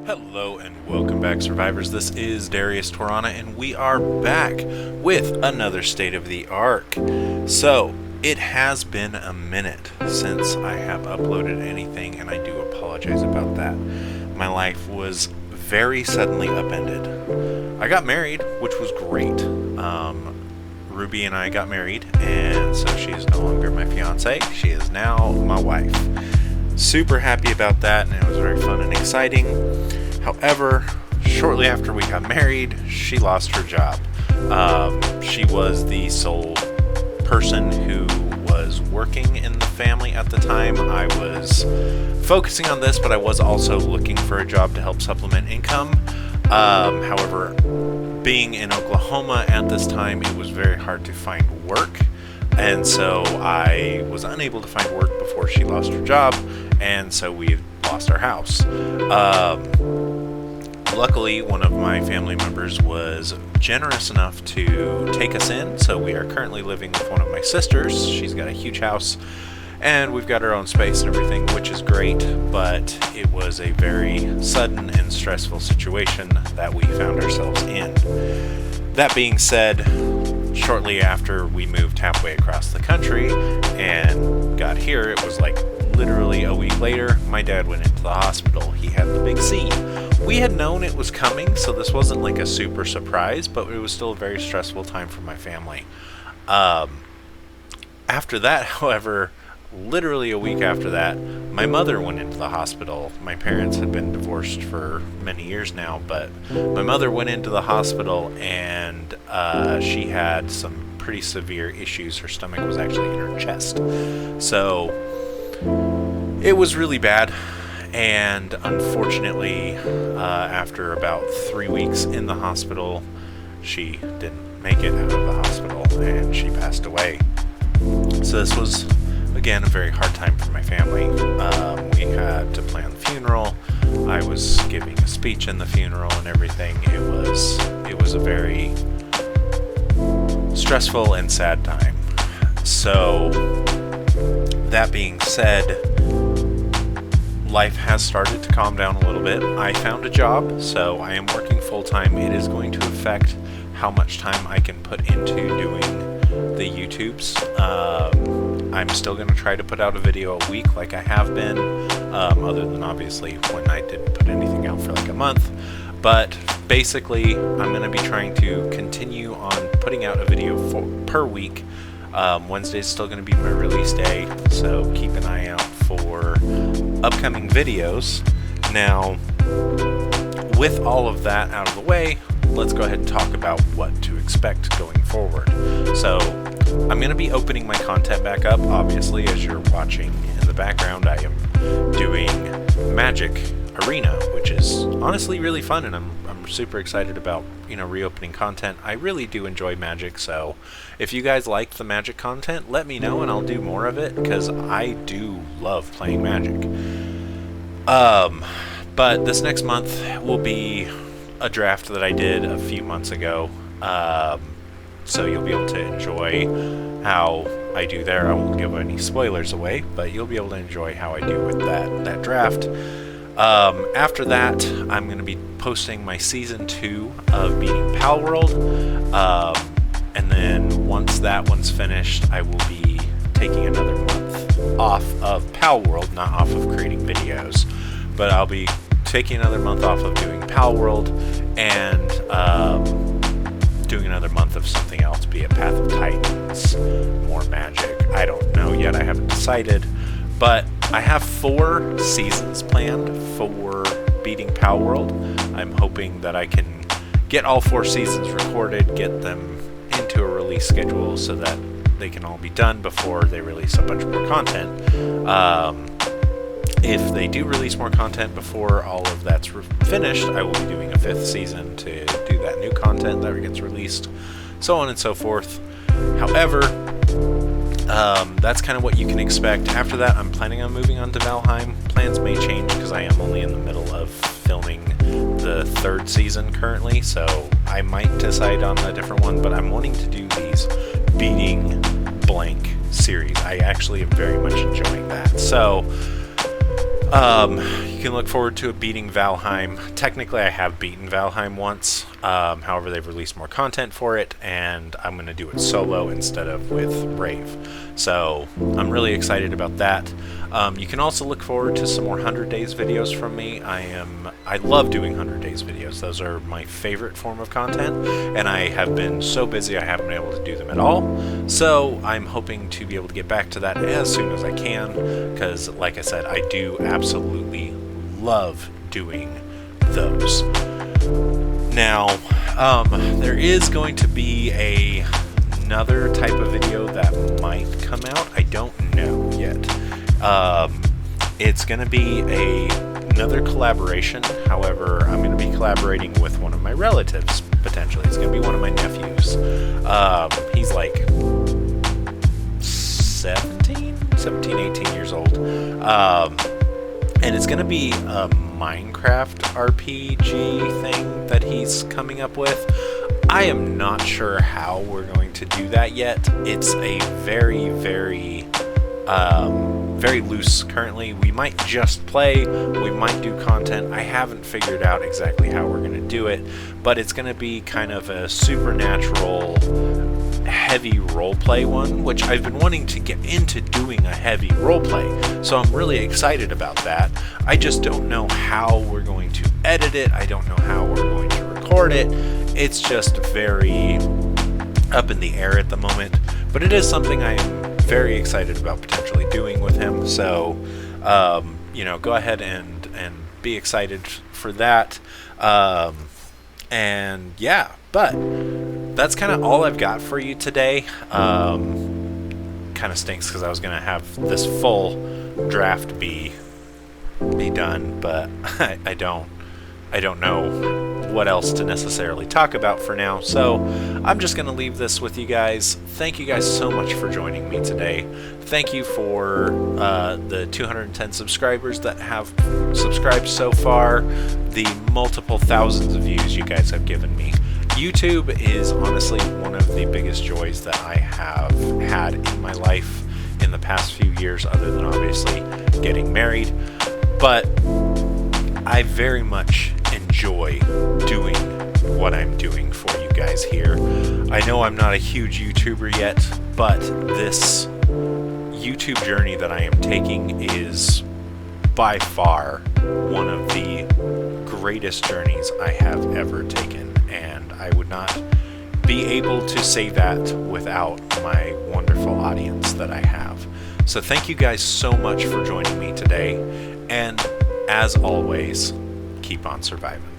Hello and welcome back, survivors. This is Darius Torana, and we are back with another State of the Ark. So, it has been a minute since I have uploaded anything, and I do apologize about that. My life was very suddenly upended. I got married, which was great. Ruby and I got married, and so she is no longer my fiance. She is now my wife. Super happy about that, and it was very fun and exciting. However, shortly after we got married, she lost her job. She was the sole person who was working in the family at the time. I was focusing on this, but I was also looking for a job to help supplement income. However, being in Oklahoma at this time, it was very hard to find work. And so I was unable to find work before she lost her job, and so we lost our house. Luckily, one of my family members was generous enough to take us in, so we are currently living with one of my sisters. She's got a huge house, and we've got our own space and everything, which is great, but it was a very sudden and stressful situation that we found ourselves in. That being said, shortly after we moved halfway across the country and got here, it was like literally a week later, my dad went into the hospital. He had the big C. We had known it was coming, so this wasn't like a super surprise, but it was still a very stressful time for my family. After that, however, literally a week after that, my mother went into the hospital. My parents had been divorced for many years now, but my mother went into the hospital, and she had some pretty severe issues. Her stomach was actually in her chest. So it was really bad, and unfortunately, after about 3 weeks in the hospital, she didn't make it out of the hospital, and she passed away. So this was, again, a very hard time for my family. We had to plan the funeral. I was giving a speech in the funeral and everything. It was a very stressful and sad time. So, that being said, life has started to calm down a little bit. I found a job, so I am working full-time. It is going to affect how much time I can put into doing the YouTubes. I'm still going to try to put out a video a week like I have been, other than obviously when I didn't put anything out for like a month. But basically, I'm going to be trying to continue on putting out a video per week. Wednesday is still going to be my release day, so keep an eye out for upcoming videos. Now, with all of that out of the way, let's go ahead and talk about what to expect going forward. So, I'm going to be opening my content back up. Obviously, as you're watching in the background, I am doing Magic Arena, which is honestly really fun, and I'm super excited about, reopening content. I really do enjoy Magic, so if you guys like the Magic content, let me know and I'll do more of it, because I do love playing Magic. But this next month will be a draft that I did a few months ago. So you'll be able to enjoy how I do there. I won't give any spoilers away, but you'll be able to enjoy how I do with that draft. After that, I'm going to be posting my Season 2 of Beating Pal World. And then once that one's finished, I will be taking another month off of Pal World, not off of creating videos. But I'll be taking another month off of doing Pal World and doing another month of something else, be it Path of Titans, more Magic. I don't know yet, I haven't decided. But I have 4 seasons planned for Beating Pal World. I'm hoping that I can get all 4 seasons recorded, get them into a release schedule so that they can all be done before they release a bunch more content. If they do release more content before all of that's finished, I will be doing a 5th season to do that new content that gets released, so on and so forth. However, that's kind of what you can expect. After that, I'm planning on moving on to Valheim. Plans may change because I am only in the middle of filming the 3rd season currently, so I might decide on a different one, but I'm wanting to do these Beating Blank series. I actually am very much enjoying that. So You can look forward to beating Valheim. Technically, I have beaten Valheim once. However, they've released more content for it, and I'm going to do it solo instead of with Rave. So I'm really excited about that. You can also look forward to some more 100 Days videos from me. I love doing 100 Days videos. Those are my favorite form of content, and I have been so busy I haven't been able to do them at all. So I'm hoping to be able to get back to that as soon as I can, because like I said, I do absolutely love doing those. Now, there is going to be another type of video that might come out. I don't know yet. It's going to be another collaboration. However, I'm going to be collaborating with one of my relatives, potentially. It's going to be one of my nephews. He's like 17, 18 years old. And it's going to be a Minecraft RPG thing that he's coming up with. I am not sure how we're going to do that yet. It's a very, very loose currently. We might just play, we might do content. I haven't figured out exactly how we're going to do it, but it's going to be kind of a supernatural heavy roleplay one, which I've been wanting to get into doing a heavy roleplay, so I'm really excited about that. I just don't know how we're going to edit it. I don't know how we're going to record it. It's just very up in the air at the moment, but it is something I am very excited about potentially doing with him. So go ahead and be excited for that. And yeah, but that's kind of all I've got for you today. Kind of stinks because I was gonna have this full draft be done, but I don't know what else to necessarily talk about for now, so I'm just gonna leave this with you guys. Thank you guys so much for joining me today. Thank you for the 210 subscribers that have subscribed so far, the multiple thousands of views you guys have given me. YouTube is honestly one of the biggest joys that I have had in my life in the past few years, other than obviously getting married. But I very much enjoy doing what I'm doing for you guys here. I know I'm not a huge YouTuber yet, but this YouTube journey that I am taking is by far one of the greatest journeys I have ever taken, and I would not be able to say that without my wonderful audience that I have. So thank you guys so much for joining me today, and as always, keep on surviving.